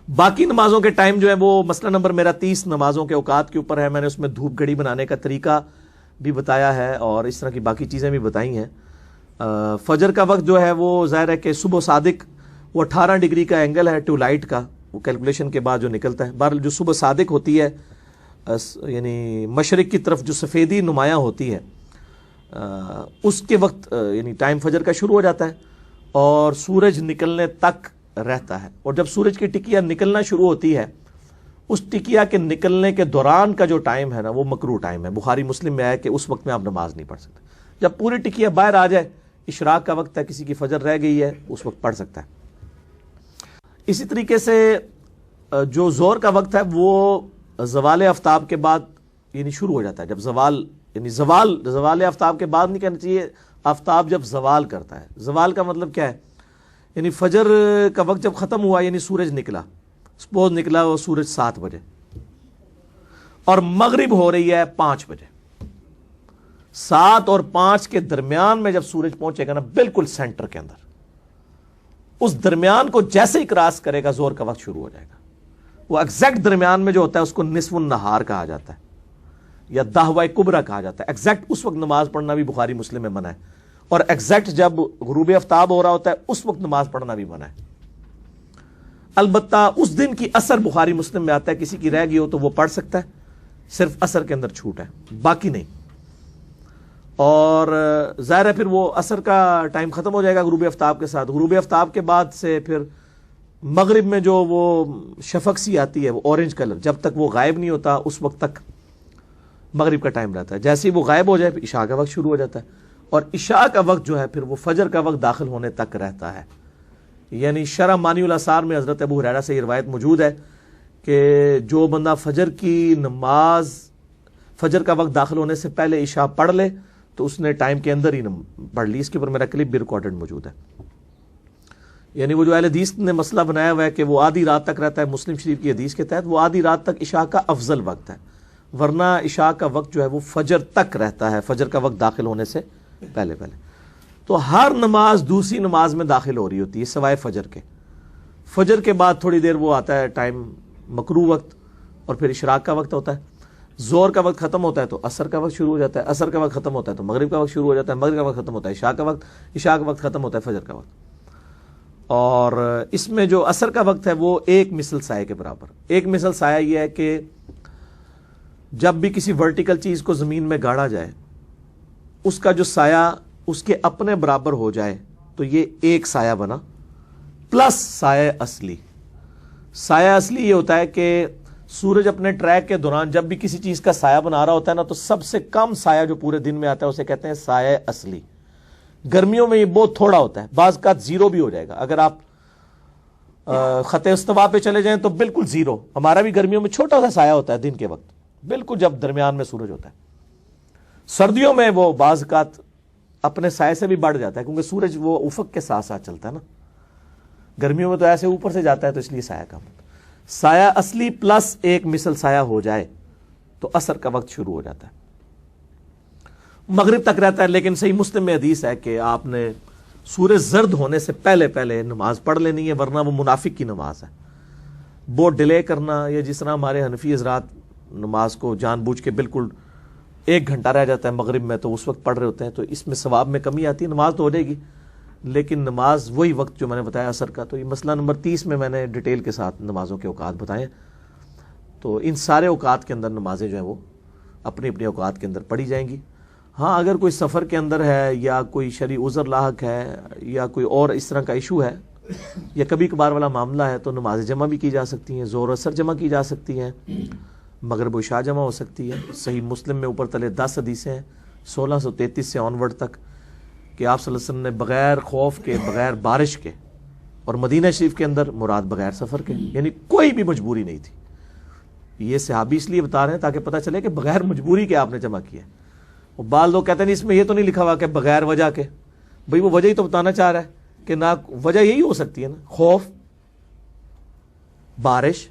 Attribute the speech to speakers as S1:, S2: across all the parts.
S1: باقی نمازوں کے ٹائم جو ہے وہ مسئلہ نمبر میرا 30 نمازوں کے اوقات کے اوپر ہے. میں نے اس میں دھوپ گھڑی بنانے کا طریقہ بھی بتایا ہے اور اس طرح کی باقی چیزیں بھی بتائی ہیں. فجر کا وقت جو ہے وہ ظاہر ہے کہ صبح صادق وہ 18 ڈگری کا اینگل ہے ٹو لائٹ کا, وہ کیلکولیشن کے بعد جو نکلتا ہے. بہرحال جو صبح صادق ہوتی ہے یعنی مشرق کی طرف جو سفیدی نمایاں ہوتی ہے اس کے وقت یعنی ٹائم فجر کا شروع ہو جاتا ہے اور سورج نکلنے تک رہتا ہے. اور جب سورج کی ٹکیا نکلنا شروع ہوتی ہے اس ٹکیا کے نکلنے کے دوران کا جو ٹائم ہے نا وہ مکروہ ٹائم ہے. بخاری مسلم میں آیا کہ اس وقت میں آپ نماز نہیں پڑھ سکتے. جب پوری ٹکیا باہر آ جائے, اشراق کا وقت ہے, کسی کی فجر رہ گئی ہے, اس وقت پڑھ سکتا ہے. اسی طریقے سے جو زور کا وقت ہے وہ زوال آفتاب کے بعد یعنی شروع ہو جاتا ہے. جب زوال یعنی زوال آفتاب کے بعد نہیں کہنا چاہیے, آفتاب جب زوال کرتا ہے. زوال کا مطلب کیا ہے؟ یعنی فجر کا وقت جب ختم ہوا یعنی سورج نکلا, سپوز نکلا وہ سورج 7 بجے اور مغرب ہو رہی ہے 5 بجے. 7 اور 5 کے درمیان میں جب سورج پہنچے گا نا بالکل سینٹر کے اندر, اس درمیان کو جیسے ہی کراس کرے گا زور کا وقت شروع ہو جائے گا. وہ ایگزیکٹ درمیان میں جو ہوتا ہے اس کو نصف النہار کہا جاتا ہے یا دہوہ کبرا کہا جاتا ہے. ایگزیکٹ اس وقت نماز پڑھنا بھی بخاری مسلم میں منع ہے, اور ایگزیکٹ جب غروب آفتاب ہو رہا ہوتا ہے اس وقت نماز پڑھنا بھی منع ہے. البتہ اس دن کی عصر بخاری مسلم میں آتا ہے, کسی کی رہ گئی ہو تو وہ پڑھ سکتا ہے, صرف عصر کے اندر چھوٹ ہے, باقی نہیں. اور ظاہر ہے پھر وہ عصر کا ٹائم ختم ہو جائے گا غروب آفتاب کے ساتھ. غروب آفتاب کے بعد سے پھر مغرب میں جو وہ شفق سی آتی ہے وہ اورنج کلر, جب تک وہ غائب نہیں ہوتا اس وقت تک مغرب کا ٹائم رہتا ہے. جیسے ہی وہ غائب ہو جائے پھر عشاء کا وقت شروع ہو جاتا ہے, اور عشاء کا وقت جو ہے پھر وہ فجر کا وقت داخل ہونے تک رہتا ہے. یعنی شرح مانی الاثار میں حضرت ابو ہریرہ سے یہ روایت موجود ہے کہ جو بندہ فجر کی نماز فجر کا وقت داخل ہونے سے پہلے عشاء پڑھ لے تو اس نے ٹائم کے اندر ہی پڑھ لی. اس کے اوپر میرا کلپ بھی ریکارڈڈ موجود ہے. یعنی وہ جو اہل حدیث نے مسئلہ بنایا ہوا ہے کہ وہ آدھی رات تک رہتا ہے, مسلم شریف کی حدیث کے تحت وہ آدھی رات تک عشاء کا افضل وقت ہے, ورنہ عشاء کا وقت جو ہے وہ فجر تک رہتا ہے, فجر کا وقت داخل ہونے سے پہلے. تو ہر نماز دوسری نماز میں داخل ہو رہی ہوتی ہے سوائے فجر کے. فجر کے بعد تھوڑی دیر وہ آتا ہے ٹائم مکروہ وقت, اور پھر اشراق کا وقت ہوتا ہے. زور کا وقت ختم ہوتا ہے تو عصر کا وقت شروع ہو جاتا ہے, عصر کا وقت ختم ہوتا ہے تو مغرب کا وقت شروع ہو جاتا ہے, مغرب کا وقت ختم ہوتا ہے عشاء کا وقت, عشاء کا وقت ختم ہوتا ہے فجر کا وقت. اور اس میں جو عصر کا وقت ہے وہ ایک مثل سائے کے برابر. ایک مثل سایہ یہ ہے کہ جب بھی کسی ورٹیکل چیز کو زمین میں گاڑا جائے اس کا جو سایہ اس کے اپنے برابر ہو جائے تو یہ ایک سایہ بنا, پلس سایہ اصلی. سایہ اصلی یہ ہوتا ہے کہ سورج اپنے ٹریک کے دوران جب بھی کسی چیز کا سایہ بنا رہا ہوتا ہے نا تو سب سے کم سایہ جو پورے دن میں آتا ہے اسے کہتے ہیں سایہ اصلی. گرمیوں میں یہ بہت تھوڑا ہوتا ہے, بعض کا زیرو بھی ہو جائے گا. اگر آپ خط استوا پہ چلے جائیں تو بالکل زیرو. ہمارا بھی گرمیوں میں چھوٹا سا سایہ ہوتا ہے دن کے وقت, بالکل جب درمیان میں سورج ہوتا ہے. سردیوں میں وہ بعض کا اپنے سائے سے بھی بڑھ جاتا ہے کیونکہ سورج وہ افق کے ساتھ ساتھ چلتا ہے نا. گرمیوں میں تو ایسے اوپر سے جاتا ہے تو اس لیے سایہ کم. سایہ اصلی پلس ایک مثل سایہ ہو جائے تو عصر کا وقت شروع ہو جاتا ہے, مغرب تک رہتا ہے. لیکن صحیح مسلم میں حدیث ہے کہ آپ نے سورج زرد ہونے سے پہلے پہلے نماز پڑھ لینی ہے, ورنہ وہ منافق کی نماز ہے. بہت ڈیلے کرنا, یا جس طرح ہمارے حنفی حضرات نماز کو جان بوجھ کے بالکل 1 گھنٹہ رہ جاتا ہے مغرب میں تو اس وقت پڑھ رہے ہوتے ہیں, تو اس میں ثواب میں کمی آتی ہے. نماز تو ہو جائے گی لیکن نماز وہی وقت جو میں نے بتایا عصر کا. تو یہ مسئلہ نمبر 30 میں نے ڈیٹیل کے ساتھ نمازوں کے اوقات بتائے. تو ان سارے اوقات کے اندر نمازیں جو ہیں وہ اپنی اپنی اوقات کے اندر پڑھی جائیں گی. ہاں اگر کوئی سفر کے اندر ہے یا کوئی شرعی عذر لاحق ہے یا کوئی اور اس طرح کا ایشو ہے یا کبھی کبھار والا معاملہ ہے تو نماز جمع بھی کی جا سکتی ہیں, زور اثر جمع کی جا سکتی ہیں, مغرب و عشاء جمع ہو سکتی ہے. صحیح مسلم میں اوپر تلے 10 حدیثیں ہیں 1633 سے آنورڈ تک کہ آپ صلی اللہ علیہ وسلم نے بغیر خوف کے, بغیر بارش کے, اور مدینہ شریف کے اندر مراد بغیر سفر کے, یعنی کوئی بھی مجبوری نہیں تھی. یہ صحابی اس لیے بتا رہے ہیں تاکہ پتہ چلے کہ بغیر مجبوری کے آپ نے جمع کیا ہے. وہ بعض لوگ کہتے ہیں اس میں یہ تو نہیں لکھا ہوا کہ بغیر وجہ کے. بھئی وہ وجہ ہی تو بتانا چاہ رہا ہے کہ نہ وجہ یہی ہو سکتی ہے نا, خوف, بارش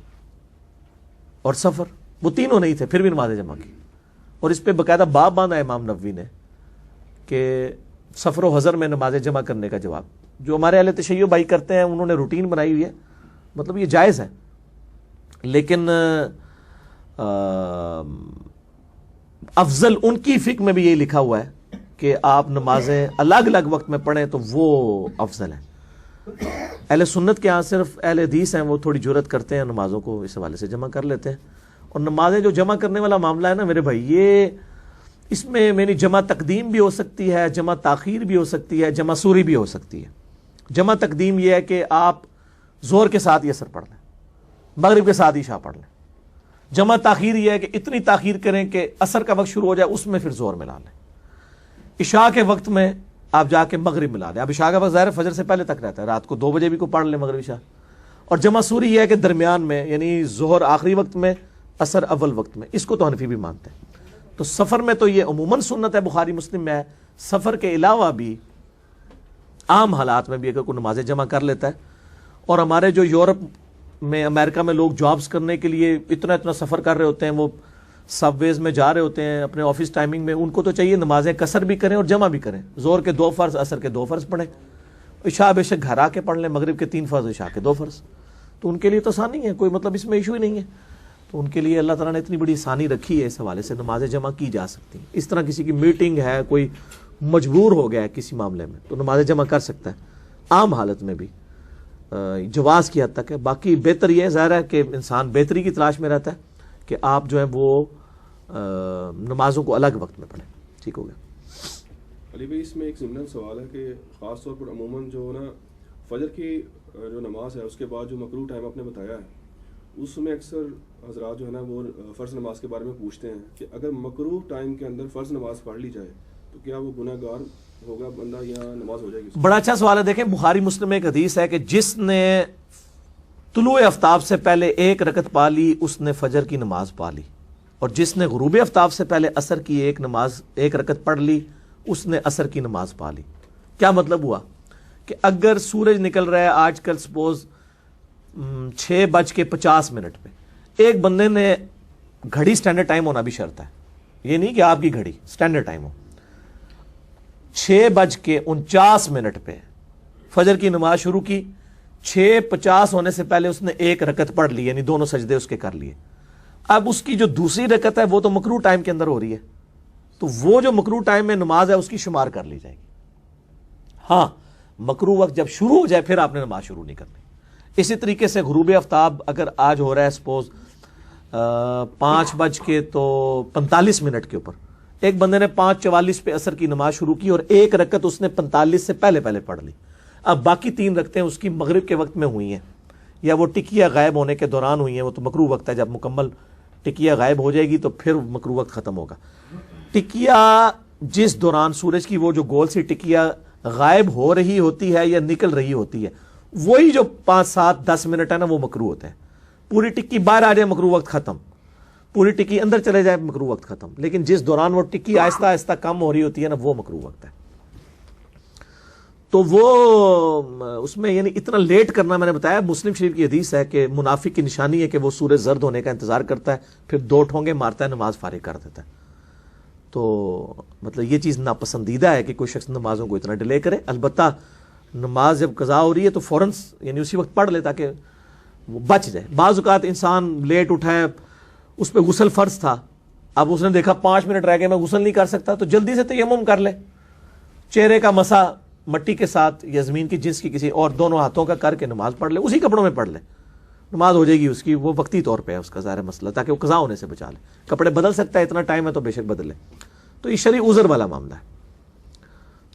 S1: اور سفر, وہ تینوں نہیں تھے پھر بھی نمازیں جمع کی. اور اس پہ باقاعدہ باب باندھا امام نووی نے کہ سفر و حضر میں نمازیں جمع کرنے کا جواب. جو ہمارے اہل تشیع بھائی کرتے ہیں انہوں نے روٹین بنائی ہوئی ہے, مطلب یہ جائز ہے. لیکن افضل ان کی فقہ میں بھی یہی لکھا ہوا ہے کہ آپ نمازیں الگ الگ وقت میں پڑھیں تو وہ افضل ہے. اہل سنت کے ہاں صرف اہل حدیث ہیں وہ تھوڑی جرت کرتے ہیں نمازوں کو اس حوالے سے جمع کر لیتے ہیں. اور نمازیں جو جمع کرنے والا معاملہ ہے نا میرے بھائی، یہ اس میں میری جمع تقدیم بھی ہو سکتی ہے، جمع تاخیر بھی ہو سکتی ہے، جمع سوری بھی ہو سکتی ہے. جمع تقدیم یہ ہے کہ آپ زور کے ساتھ یہ اثر پڑھ لیں، مغرب کے ساتھ عشاء پڑھ لیں. جمع تاخیر یہ ہے کہ اتنی تاخیر کریں کہ عصر کا وقت شروع ہو جائے، اس میں پھر زور ملا لیں. عشاء کے وقت میں آپ جا کے مغرب ملا لیں. اب عشاء کا وقت ظاہر فجر سے پہلے تک رہتا ہے، رات کو 2 بجے بھی کو پڑھ لیں مغرب عشاء. اور جمع سوری یہ ہے کہ درمیان میں، یعنی ظہر آخری وقت میں، عصر اول وقت میں. اس کو تو حنفی بھی مانتے ہیں. تو سفر میں تو یہ عموماً سنت ہے، بخاری مسلم میں ہے. سفر کے علاوہ بھی عام حالات میں بھی اگر کوئی نمازیں جمع کر لیتا ہے. اور ہمارے جو یورپ میں، امریکہ میں لوگ جابز کرنے کے لیے اتنا سفر کر رہے ہوتے ہیں، وہ سب ویز میں جا رہے ہوتے ہیں اپنے آفس ٹائمنگ میں، ان کو تو چاہیے نمازیں قصر بھی کریں اور جمع بھی کریں. زور کے 2 فرض، عصر کے 2 فرض پڑھیں. عشاء بے شک گھر آ کے پڑھ لیں، مغرب کے 3 فرض، عشاء کے 2 فرض. تو ان کے لیے تو آسانی ہے، کوئی مطلب اس میں ایشو ہی نہیں ہے. تو ان کے لیے اللہ تعالیٰ نے اتنی بڑی آسانی رکھی ہے، اس حوالے سے نمازیں جمع کی جا سکتی ہیں. اس طرح کسی کی میٹنگ ہے، کوئی مجبور ہو گیا ہے کسی معاملے میں، تو نمازیں جمع کر سکتا ہے عام حالت میں بھی، جواز کی حد تک ہے. باقی بہتر یہ ظاہر ہے کہ انسان بہتری کی تلاش میں رہتا ہے کہ آپ جو ہے وہ نمازوں کو الگ وقت میں پڑھیں. ٹھیک ہو گیا.
S2: علی بھائی، اس میں ایک ضمن سوال ہے کہ خاص طور پر عموماً جو نا فجر کی جو نماز ہے اس کے بعد جو مکروہ ٹائم آپ نے بتایا ہے، اس میں اکثر حضرات جو ہے نا وہ فرض نماز کے بارے میں پوچھتے ہیں کہ اگر مکروہ ٹائم کے اندر فرض نماز پڑھ لی جائے تو کیا وہ گناہ گار ہوگا بندہ یا نماز ہو جائے گی؟
S1: بڑا اچھا سوال ہے. دیکھیں بخاری مسلم میں ایک حدیث ہے کہ جس نے طلوع آفتاب سے پہلے 1 رکعت پا لی اس نے فجر کی نماز پا لی، اور جس نے غروب آفتاب سے پہلے عصر کی 1 رکعت پڑھ لی اس نے عصر کی نماز پا لی. کیا مطلب ہوا کہ اگر سورج نکل رہا ہے آج کل سپوز 6:50 پہ، ایک بندے نے گھڑی سٹینڈرڈ ٹائم ہونا بھی شرط ہے، یہ نہیں کہ آپ کی گھڑی سٹینڈرڈ ٹائم ہو. 6:49 پہ فجر کی نماز شروع کی، 6:50 ہونے سے پہلے اس نے 1 رکعت پڑھ لی، یعنی دونوں سجدے اس کے کر لیے. اب اس کی جو دوسری رکعت ہے وہ تو مکروہ ٹائم کے اندر ہو رہی ہے، تو وہ جو مکروہ ٹائم میں نماز ہے اس کی شمار کر لی جائے گی. ہاں، مکروہ وقت جب شروع ہو جائے پھر آپ نے نماز شروع نہیں کرنی. اسی طریقے سے غروب آفتاب اگر آج ہو رہا ہے سپوز 5:45 کے اوپر، ایک بندے نے 5:44 پہ عصر کی نماز شروع کی اور 1 رکعت اس نے 45 سے پہلے پڑھ لی. اب باقی 3 رکعتیں اس کی مغرب کے وقت میں ہوئی ہیں یا وہ ٹکیا غائب ہونے کے دوران ہوئی ہیں، وہ تو مکروہ وقت ہے. جب مکمل ٹکیا غائب ہو جائے گی تو پھر مکروہ وقت ختم ہوگا. ٹکیا جس دوران سورج کی وہ جو گول سی ٹکیا غائب ہو رہی ہوتی ہے یا نکل رہی ہوتی ہے، وہی جو 5 7 10 منٹ ہے نا وہ مکروہ ہوتے ہیں. پوری ٹکی باہر آ جائے مکروہ وقت ختم، پوری ٹکی اندر چلے جائے مکروہ وقت ختم. لیکن جس دوران وہ ٹکی آہستہ آہستہ کم ہو رہی ہوتی ہے نا وہ مکروہ وقت ہے. تو وہ اس میں یعنی اتنا لیٹ کرنا، میں نے بتایا مسلم شریف کی حدیث ہے کہ منافق کی نشانی ہے کہ وہ سورج زرد ہونے کا انتظار کرتا ہے، پھر 2 ٹھونگے مارتا ہے، نماز فارغ کر دیتا ہے. تو مطلب یہ چیز ناپسندیدہ ہے کہ کوئی شخص نمازوں کو اتنا ڈیلے کرے. البتہ نماز جب قضا ہو رہی ہے تو فوراً یعنی اسی وقت پڑھ لے تاکہ وہ بچ جائے. بعض اوقات انسان لیٹ اٹھا ہے، اس پہ غسل فرض تھا، اب اس نے دیکھا 5 منٹ رہ گئے میں غسل نہیں کر سکتا، تو جلدی سے تیمم کر لے، چہرے کا مسا مٹی کے ساتھ یا زمین کی جنس کی کسی اور دونوں ہاتھوں کا کر کے نماز پڑھ لے، اسی کپڑوں میں پڑھ لے، نماز ہو جائے گی اس کی. وہ وقتی طور پہ ہے اس کا ظاہر مسئلہ، تاکہ وہ قضا ہونے سے بچا لے. کپڑے بدل سکتا ہے، اتنا ٹائم ہے تو بے شک بدل لے. تو یہ شرعی عذر والا معاملہ ہے.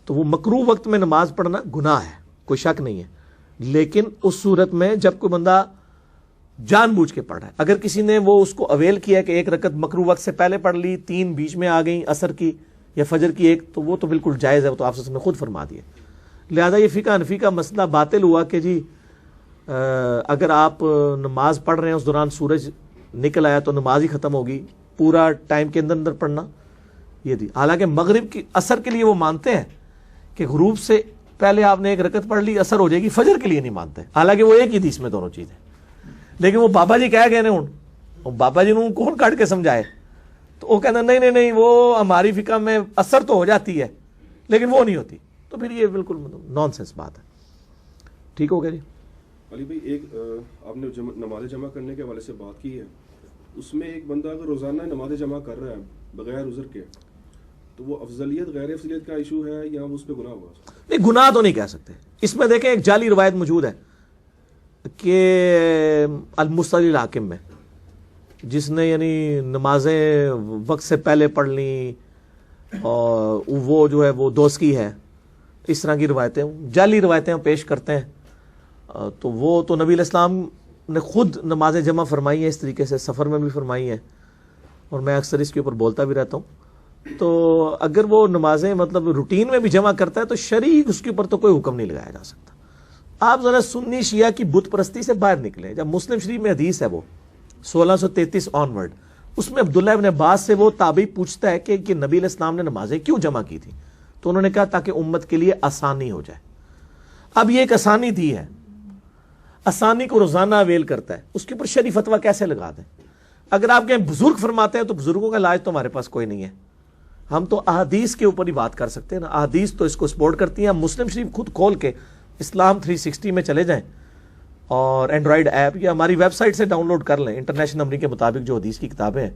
S1: تو وہ مکروہ وقت میں نماز پڑھنا گناہ ہے، کوئی شک نہیں ہے. لیکن اس صورت میں جب کوئی بندہ جان بوجھ کے پڑھ رہا ہے، اگر کسی نے وہ اس کو اویل کیا کہ 1 رکعت مکروہ وقت سے پہلے پڑھ لی، 3 بیچ میں آ گئیں عصر کی یا فجر کی 1، تو وہ تو بالکل جائز ہے، وہ تو آپ نے خود فرما دیا. لہذا یہ فقہ حنفی کا مسئلہ باطل ہوا کہ جی اگر آپ نماز پڑھ رہے ہیں اس دوران سورج نکل آیا تو نماز ہی ختم ہوگی، پورا ٹائم کے اندر پڑھنا یہ دی. حالانکہ مغرب کی عصر کے لیے وہ مانتے ہیں کہ غروب سے پہلے آپ نے 1 رکعت پڑھ لی عصر ہو جائے گی، فجر کے لیے نہیں مانتے. حالانکہ وہ ایک ہی حدیث میں دونوں چیزیں، لیکن وہ بابا جی کہہ گئے ہوں، بابا جی نے کون کاٹ کے سمجھائے، تو وہ کہنا نہیں وہ ہماری فقہ میں عصر تو ہو جاتی ہے لیکن وہ نہیں ہوتی. تو پھر یہ بالکل نان سینس بات ہے. ٹھیک ہو گیا جی.
S2: علی بھائی ایک آپ نے نماز جمع کرنے کے حوالے سے بات کی ہے، اس میں ایک بندہ اگر روزانہ نماز جمع کر رہا ہے بغیر عذر کے تو وہ افضلیت غیر افضلیت کا ایشو ہے یا اس پہ گناہ ہوگا؟
S1: نہیں، گناہ تو نہیں کہہ سکتے. اس میں دیکھیں ایک جعلی روایت موجود ہے کہ المصلی الحاکم میں جس نے یعنی نمازیں وقت سے پہلے پڑھ لیں اور وہ جو ہے وہ دوستی ہے، اس طرح کی روایتیں جعلی روایتیں پیش کرتے ہیں. تو وہ تو نبی علیہ السلام نے خود نمازیں جمع فرمائی ہیں اس طریقے سے، سفر میں بھی فرمائی ہیں، اور میں اکثر اس کے اوپر بولتا بھی رہتا ہوں. تو اگر وہ نمازیں مطلب روٹین میں بھی جمع کرتا ہے تو شرعی اس کے اوپر تو کوئی حکم نہیں لگایا جا سکتا. آپ ذرا سنی شیعہ کی بت پرستی سے باہر نکلیں. جب مسلم شریف میں حدیث ہے وہ 1633 آنورڈ، اس میں عبداللہ ابن عباس سے وہ تابعی پوچھتا ہے کہ نبی علیہ السلام نے نمازیں کیوں جمع کی تھی؟ تو انہوں نے کہا تاکہ امت کے لیے آسانی ہو جائے. اب یہ ایک آسانی دی ہے، آسانی کو روزانہ اویل کرتا ہے، اس کے اوپر شرعی فتویٰ کیسے لگا دیں؟ اگر آپ کہیں بزرگ فرماتے ہیں تو بزرگوں کا علاج تو ہمارے پاس کوئی نہیں ہے. ہم تو احادیث کے اوپر ہی بات کر سکتے ہیں نا، احادیث تو اس کو سپورٹ کرتی ہیں. ہم مسلم شریف خود کھول کے اسلام 360 میں چلے جائیں اور اینڈرائڈ ایپ یا ہماری ویب سائٹ سے ڈاؤن لوڈ کر لیں، انٹرنیشنل نمبر کے مطابق جو حدیث کی کتابیں ہیں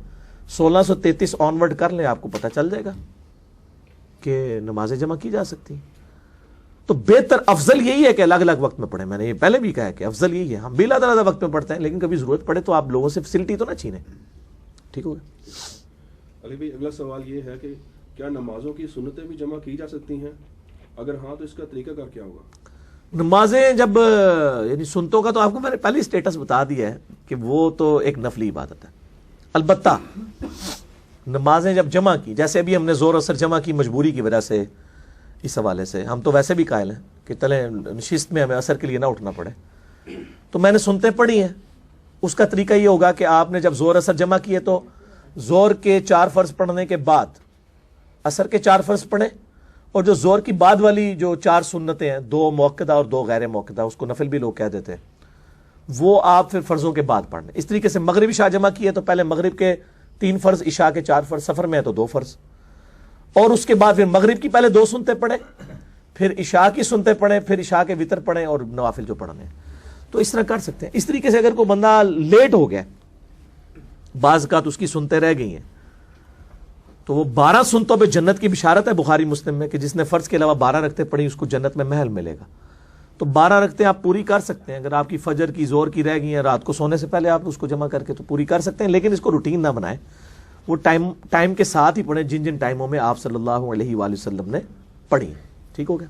S1: 1633 آنورڈ کر لیں، آپ کو پتہ چل جائے گا کہ نمازیں جمع کی جا سکتی ہیں. تو بہتر افضل یہی ہے کہ الگ الگ وقت میں پڑھیں. میں نے یہ پہلے بھی کہا ہے کہ افضل یہی ہے. ہم بھی الگ الگ وقت میں پڑھتے ہیں، لیکن کبھی ضرورت پڑے تو آپ لوگوں سے فیسلٹی تو نہ چھینیں. ٹھیک ہوگا.
S2: علی بھائی اگلا سوال یہ ہے کہ کیا نمازوں کی سنتیں بھی جمع کی جا سکتی ہیں؟ اگر ہاں تو اس کا طریقہ کار کیا ہوگا؟
S1: نمازیں جب یعنی سنتوں کا تو آپ کو میں نے پہلے اسٹیٹس بتا دیا ہے کہ وہ تو ایک نفلی عبادت ہے. البتہ نمازیں جب جمع کی، جیسے ابھی ہم نے زور اثر جمع کی مجبوری کی وجہ سے، اس حوالے سے ہم تو ویسے بھی قائل ہیں کہ چلیں نشست میں ہمیں اثر کے لیے نہ اٹھنا پڑے، تو میں نے سنتیں پڑھی ہیں. اس کا طریقہ یہ ہوگا کہ آپ نے جب زور اثر جمع کیے تو زور کے 4 فرض پڑھنے کے بعد اثر کے 4 فرض پڑھیں، اور جو زور کی بعد والی جو 4 سنتیں ہیں، 2 موقدہ اور 2 غیر موقدہ، اس کو نفل بھی لوگ کہہ دیتے ہیں، وہ آپ پھر فرضوں کے بعد پڑھیں. اس طریقے سے مغرب عشاء جمع کیے تو پہلے مغرب کے 3 فرض، عشاء کے 4 فرض، سفر میں ہے تو 2 فرض، اور اس کے بعد پھر مغرب کی پہلے 2 سنتیں پڑھیں، پھر عشاء کی سنتیں پڑھیں، پھر عشاء کے وتر پڑھیں اور نوافل جو پڑھنے ہیں. تو اس طرح کر سکتے ہیں. اس طریقے سے اگر کوئی بندہ لیٹ ہو گیا، بعض اوقات اس کی سنتیں رہ گئی ہیں، تو وہ 12 سنتوں پہ جنت کی بشارت ہے بخاری مسلم میں کہ جس نے فرض کے علاوہ 12 رکعتیں پڑھی اس کو جنت میں محل ملے گا. تو 12 رکعتیں آپ پوری کر سکتے ہیں. اگر آپ کی فجر کی زور کی رہ گئی ہیں رات کو سونے سے پہلے، آپ اس کو جمع کر کے تو پوری کر سکتے ہیں، لیکن اس کو روٹین نہ بنائیں. وہ ٹائم کے ساتھ ہی پڑھیں جن جن ٹائموں میں آپ صلی اللہ علیہ وآلہ وسلم نے پڑھی. ٹھیک ہو گیا.